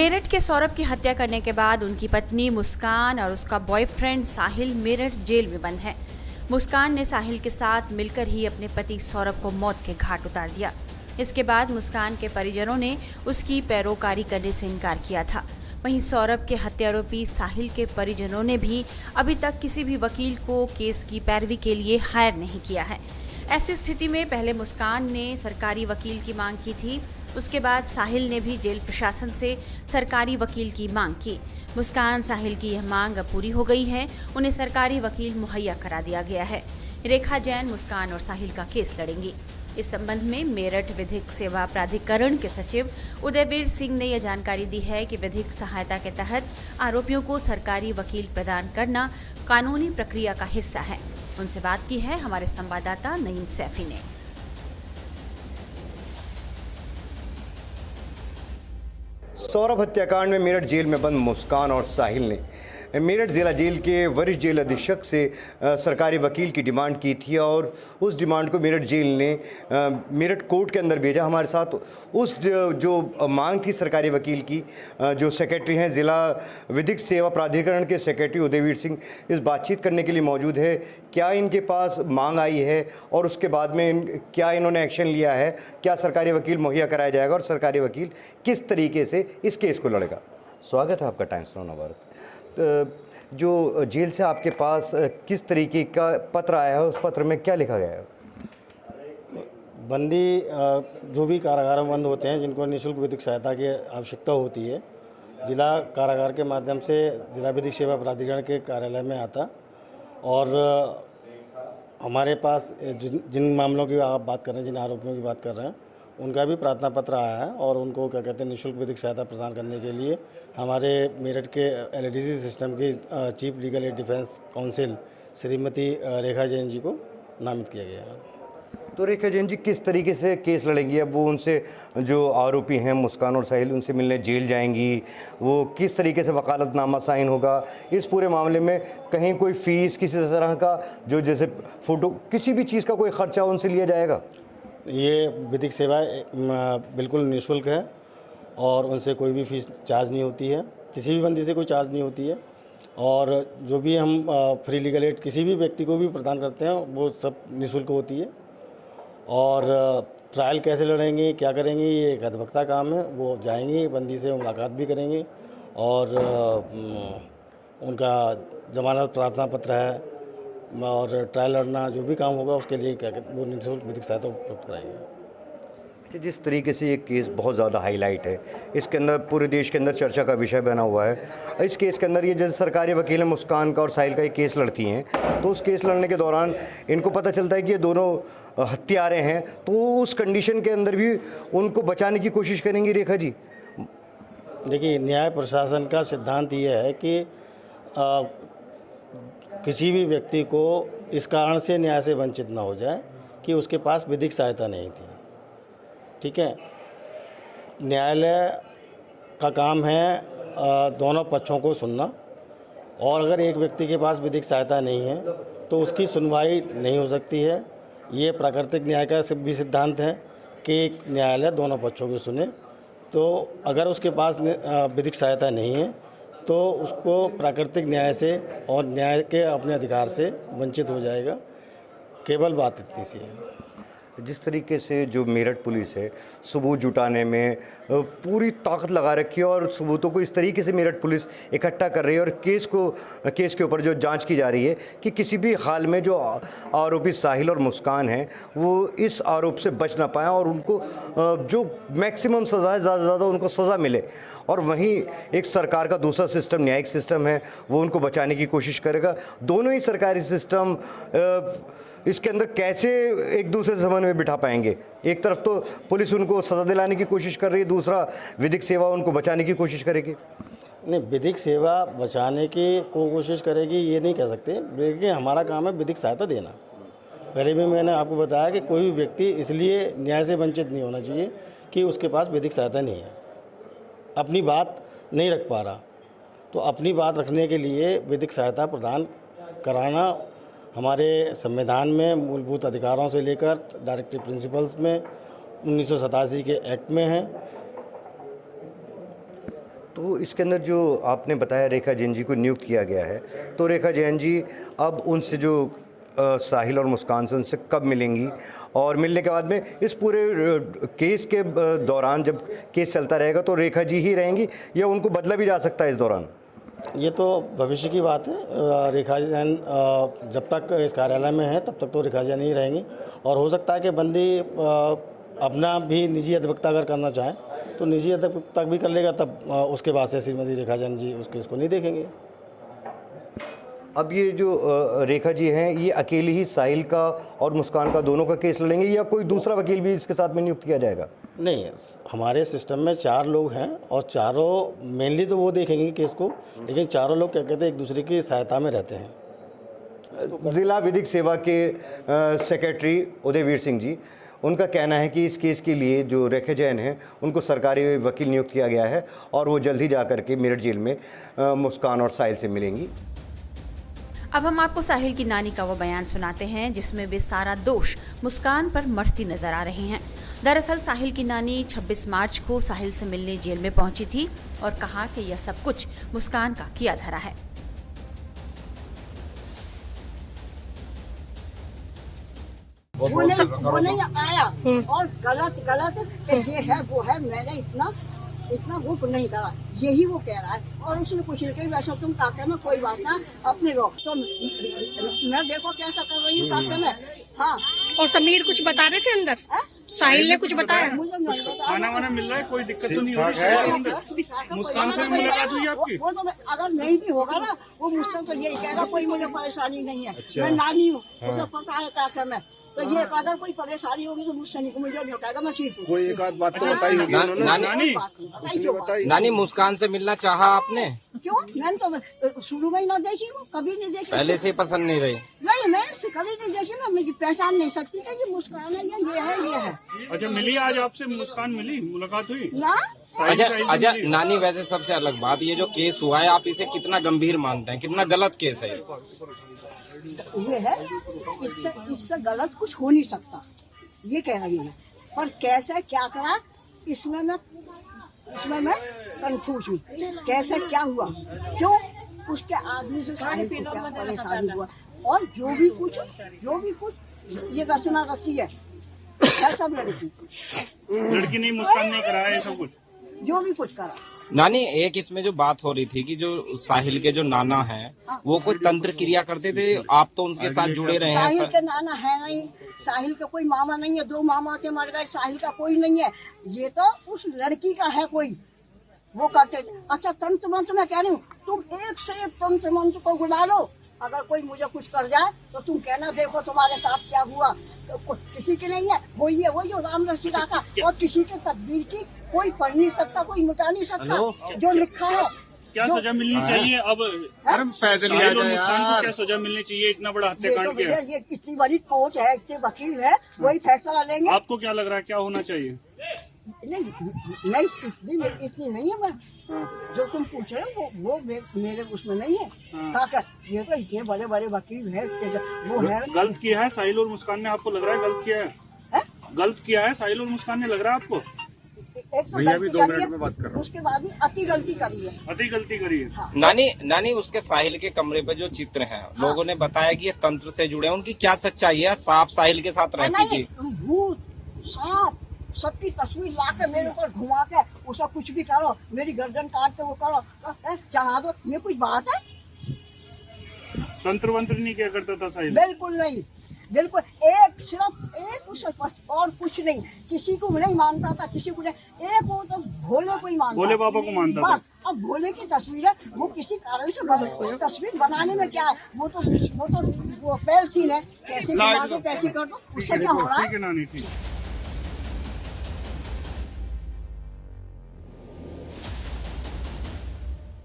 मेरठ के सौरभ की हत्या करने के बाद उनकी पत्नी मुस्कान और उसका बॉयफ्रेंड साहिल मेरठ जेल में बंद हैं। मुस्कान ने साहिल के साथ मिलकर ही अपने पति सौरभ को मौत के घाट उतार दिया। इसके बाद मुस्कान के परिजनों ने उसकी पैरोकारी करने से इनकार किया था। वहीं सौरभ के हत्यारोपी साहिल के परिजनों ने भी अभी तक किसी भी वकील को केस की पैरवी के लिए हायर नहीं किया है। ऐसी स्थिति में पहले मुस्कान ने सरकारी वकील की मांग की थी, उसके बाद साहिल ने भी जेल प्रशासन से सरकारी वकील की मांग की। मुस्कान साहिल की यह मांग अब पूरी हो गई है, उन्हें सरकारी वकील मुहैया करा दिया गया है। रेखा जैन मुस्कान और साहिल का केस लड़ेंगी। इस संबंध में मेरठ विधिक सेवा प्राधिकरण के सचिव उदयवीर सिंह ने यह जानकारी दी है कि विधिक सहायता के तहत आरोपियों को सरकारी वकील प्रदान करना कानूनी प्रक्रिया का हिस्सा है। उनसे बात की है हमारे संवाददाता नईम सैफी ने। सौरभ हत्याकांड में मेरठ जेल में बंद मुस्कान और साहिल ने मेरठ जिला जेल के वरिष्ठ जेल अधीक्षक से सरकारी वकील की डिमांड की थी और उस डिमांड को मेरठ जेल ने मेरठ कोर्ट के अंदर भेजा। हमारे साथ उस जो मांग थी सरकारी वकील की, जो सेक्रेटरी हैं जिला विधिक सेवा प्राधिकरण के सेक्रेटरी उदयवीर सिंह, इस बातचीत करने के लिए मौजूद है। क्या इनके पास मांग आई है और उसके बाद में क्या इन्होंने एक्शन लिया है, क्या सरकारी वकील मुहैया कराया जाएगा और सरकारी वकील किस तरीके से इस केस को लड़ेगा। स्वागत है आपका टाइम्स नाउ नवभारत। जो जेल से आपके पास किस तरीके का पत्र आया है, उस पत्र में क्या लिखा गया है? बंदी जो भी कारागार में बंद होते हैं जिनको निःशुल्क विधिक सहायता की आवश्यकता होती है, जिला कारागार के माध्यम से जिला विधिक सेवा प्राधिकरण के कार्यालय में आता और हमारे पास जिन मामलों की आप बात कर रहे हैं, जिन आरोपियों की बात कर रहे हैं, उनका भी प्रार्थना पत्र आया है और उनको क्या कहते हैं निःशुल्क विधिक सहायता प्रदान करने के लिए हमारे मेरठ के एलडीसी सिस्टम की chief legal aid defence counsel Shrimati Rekha Jain ji को नामित किया गया है। तो रेखा जैन जी किस तरीके से केस लड़ेंगी? अब वो उनसे जो आरोपी हैं मुस्कान और साहिल, उनसे मिलने जेल जाएंगी, वो किस तरीके से वकालतनामा साइन होगा? इस पूरे मामले में कहीं कोई फ़ीस किसी तरह का, जो जैसे फ़ोटो किसी भी चीज़ का कोई ख़र्चा उनसे लिया जाएगा? ये विधिक सेवा बिल्कुल निःशुल्क है और उनसे कोई भी फीस चार्ज नहीं होती है, किसी भी बंदी से कोई चार्ज नहीं होती है और जो भी हम फ्री लीगल एड किसी भी व्यक्ति को भी प्रदान करते हैं वो सब निःशुल्क होती है। और ट्रायल कैसे लड़ेंगे, क्या करेंगे, ये एक अधिवक्ता काम है। वो जाएंगे, बंदी से मुलाकात भी करेंगे और उनका जमानत प्रार्थना पत्र है और ट्रायल लड़ना जो भी काम होगा उसके लिए क्या कहते वो निःशुल्क विधिक सहायता उपलब्ध कराएंगे। जिस तरीके से ये केस बहुत ज़्यादा हाईलाइट है, इसके अंदर पूरे देश के अंदर चर्चा का विषय बना हुआ है। इस केस के अंदर ये जैसे सरकारी वकील मुस्कान का और साहिल का एक केस लड़ती हैं, तो उस केस लड़ने के दौरान इनको पता चलता है कि ये दोनों हत्यारे हैं, तो उस कंडीशन के अंदर भी उनको बचाने की कोशिश करेंगी रेखा जी? देखिए, न्याय प्रशासन का सिद्धांत ये है कि किसी भी व्यक्ति को इस कारण से न्याय से वंचित ना हो जाए कि उसके पास विधिक सहायता नहीं थी। ठीक है, न्यायालय का काम है दोनों पक्षों को सुनना और अगर एक व्यक्ति के पास विधिक सहायता नहीं है तो उसकी सुनवाई नहीं हो सकती है। ये प्राकृतिक न्याय का भी सिद्धांत है कि न्यायालय दोनों पक्षों को सुने। तो अगर उसके पास विधिक सहायता नहीं है तो उसको प्राकृतिक न्याय से और न्याय के अपने अधिकार से वंचित हो जाएगा। केवल बात इतनी सी है। जिस तरीके से जो मेरठ पुलिस है सबूत जुटाने में पूरी ताकत लगा रखी है और सबूतों को इस तरीके से मेरठ पुलिस इकट्ठा कर रही है और केस के ऊपर जो जांच की जा रही है कि किसी भी हाल में जो आरोपी साहिल और मुस्कान हैं वो इस आरोप से बच ना पाएँ और उनको जो मैक्सिमम सज़ा है, ज़्यादा से ज़्यादा उनको सज़ा मिले। और वहीं एक सरकार का दूसरा सिस्टम, न्यायिक सिस्टम है, वो उनको बचाने की कोशिश करेगा। दोनों ही सरकारी सिस्टम इसके अंदर कैसे एक दूसरे से समन्वय बिठा पाएंगे? एक तरफ तो पुलिस उनको सज़ा दिलाने की कोशिश कर रही है, दूसरा विधिक सेवा उनको बचाने की कोशिश करेगी। नहीं, विधिक सेवा बचाने की कोशिश करेगी ये नहीं कह सकते, लेकिन हमारा काम है विधिक सहायता देना। पहले भी मैंने आपको बताया कि कोई भी व्यक्ति इसलिए न्याय से वंचित नहीं होना चाहिए कि उसके पास विधिक सहायता नहीं है, अपनी बात नहीं रख पा रहा। तो अपनी बात रखने के लिए विधिक सहायता प्रदान कराना हमारे संविधान में मूलभूत अधिकारों से लेकर डायरेक्टिव प्रिंसिपल्स में 1987 के एक्ट में है। तो इसके अंदर जो आपने बताया रेखा जैन जी को नियुक्त किया गया है, तो रेखा जैन जी अब उनसे जो साहिल और मुस्कान से उनसे कब मिलेंगी, और मिलने के बाद में इस पूरे केस के दौरान जब केस चलता रहेगा तो रेखा जी ही रहेंगी या उनको बदला भी जा सकता है इस दौरान? ये तो भविष्य की बात है। रेखा जैन जब तक इस कार्यालय में है तब तक तो रेखा जैन ही रहेंगी, और हो सकता है कि बंदी अपना भी निजी अधिवक्ता अगर करना चाहे तो निजी अधिवक्ता भी कर लेगा, तब उसके बाद से श्रीमती रेखा जैन जी उस केस को नहीं देखेंगे। अब ये जो रेखा जी हैं ये अकेली ही साहिल का और मुस्कान का दोनों का केस लड़ेंगे या कोई दूसरा वकील भी इसके साथ में नियुक्त किया जाएगा? नहीं, हमारे सिस्टम में 4 लोग हैं और चारों मेनली तो वो देखेंगे केस को, लेकिन चारों लोग क्या कहते हैं एक दूसरे की सहायता में रहते हैं। ज़िला विधिक सेवा के सेक्रेटरी उदयवीर सिंह जी, उनका कहना है कि इस केस के लिए जो रेखा जैन हैं उनको सरकारी वकील नियुक्त किया गया है और वो जल्द ही जा कर के मेरठ जेल में मुस्कान और साहिल से मिलेंगी। अब हम आपको साहिल की नानी का वो बयान सुनाते हैं जिसमें वे सारा दोष मुस्कान पर मढ़ती नजर आ रही हैं। दरअसल साहिल की नानी 26 मार्च को साहिल से मिलने जेल में पहुंची थी और कहा कि यह सब कुछ मुस्कान का किया धरा है। वो नहीं आया और गलत कि ये है वो है, मैंने इतना वो नहीं करा, यही वो कह रहा है। और उसने कुछ नहीं कही, वैसे तुम काके में कोई बात ना अपने रोक, तो मैं देखो कैसा कर रही हूँ काके में। हाँ, और समीर कुछ बता रहे थे अंदर? साहिल ने कुछ बताया? मुझे नहीं बताया। खाना वाना मिल रहा है, कोई दिक्कत तो नहीं हो रही? मुस्कान से मुलाकात हुई आपकी? वो तो अगर नहीं भी होगा ना, वो मुझसे तो यही कहेगा कोई मुझे परेशानी नहीं है, मैं नानी हूँ, मुझे पता है काके में। तो ये अगर कोई परेशानी होगी तो मुझसे नहीं, मुझे नहीं कहेगा, मैं ठीक हूँ। कोई एक आध बात तो बताई होगी उन्होंने? नानी मुस्कान से मिलना चाहा आपने? क्यों? मैंने तो शुरू में ही ना देखी, वो कभी नहीं देखी। पहले से पसंद नहीं रही? नहीं, मैं कभी नहीं देखी ना, मुझे पहचान नहीं सकती कि ये मुस्कान है या ये है। अच्छा, मिली आज आपसे मुस्कान, मिली, मुलाकात हुई ना? अच्छा नानी, वैसे सबसे अलग बात, ये जो केस हुआ है आप इसे कितना गंभीर मानते हैं, कितना गलत केस है? ये है, इससे गलत कुछ हो नहीं सकता, ये कह रही है। पर कैसे क्या करा इसमें मैं कंफ्यूज हूँ। कैसे क्या हुआ, क्यों उसके आदमी से साहिल को क्या परेशानी हुआ, और जो भी कुछ ये रचना रची है सब लड़की नहीं, मुस्कान नहीं करा है सब कुछ, जो भी कुछ करा। नानी, एक इसमें जो बात हो रही थी कि जो साहिल के जो नाना हैं वो कोई तंत्र क्रिया करते थे, आप तो उनके साथ जुड़े रहे हैं। साहिल के नाना है नहीं, साहिल का कोई मामा नहीं है, 2 मामा के मर गए, साहिल का कोई नहीं है, ये तो उस लड़की का है कोई, वो करते। अच्छा, तंत्र मंत्र मैं कह रही हूँ, तुम एक से एक तंत्र मंत्र को बुला लो, अगर कोई मुझे कुछ कर जाए तो तुम कहना देखो तुम्हारे साथ क्या हुआ। तो किसी की नहीं है, वही है राम रसीदा का, और किसी के तकदीर की कोई पढ़ नहीं सकता, कोई मिटा नहीं सकता जो लिखा है। क्या सजा मिलनी चाहिए अब? साहिल और मुस्कान को क्या सजा मिलनी चाहिए? इतना बड़ा हत्याकांड किया है। ये इतनी बड़ी कोर्ट है, इतने वकील है, वही फैसला लेंगे। आपको क्या लग रहा है क्या होना चाहिए? नहीं इतनी नहीं है, मैं जो तुम पूछ रहे हो वो मेरे उसमें नहीं है। ये तो इतने बड़े बड़े वकील हैं, वो है। गलत किया है साहिल और मुस्कान ने, आपको लग रहा है गलत किया है? गलत किया है साहिल और मुस्कान ने, लग रहा है आपको? एक तो गलती करी है, उसके बाद भी अति गलती करी है। अति गलती करी है। हाँ। नानी, उसके साहिल के कमरे पे जो चित्र हैं, लोगों ने बताया कि ये तंत्र से जुड़े हैं, उनकी क्या सच्चाई है? सांप साहिल के साथ रहती थी? भूत, सांप, सबकी तस्वीर ला के मेरे ऊपर घुमा के उसका कुछ भी करो, मेरी गर्दन काट के वो करो, चढ़ा दो, ये कुछ बात है? तंत्र वंत्र नहीं क्या करता था साहिल? बिल्कुल नहीं, बिल्कुल सिर्फ एक उससे बस, और कुछ नहीं। किसी को नहीं मानता था, किसी को नहीं, एक वो तो भोले को ही मानता, भोले बाबा को मानता था। अब भोले की तस्वीर है, वो किसी कारण से तस्वीर बनाने में क्या है, वो तो फेल सीन है, कैसे कैसे कर दो, उससे क्या हो रहा है? ठीक है नानी, ठीक।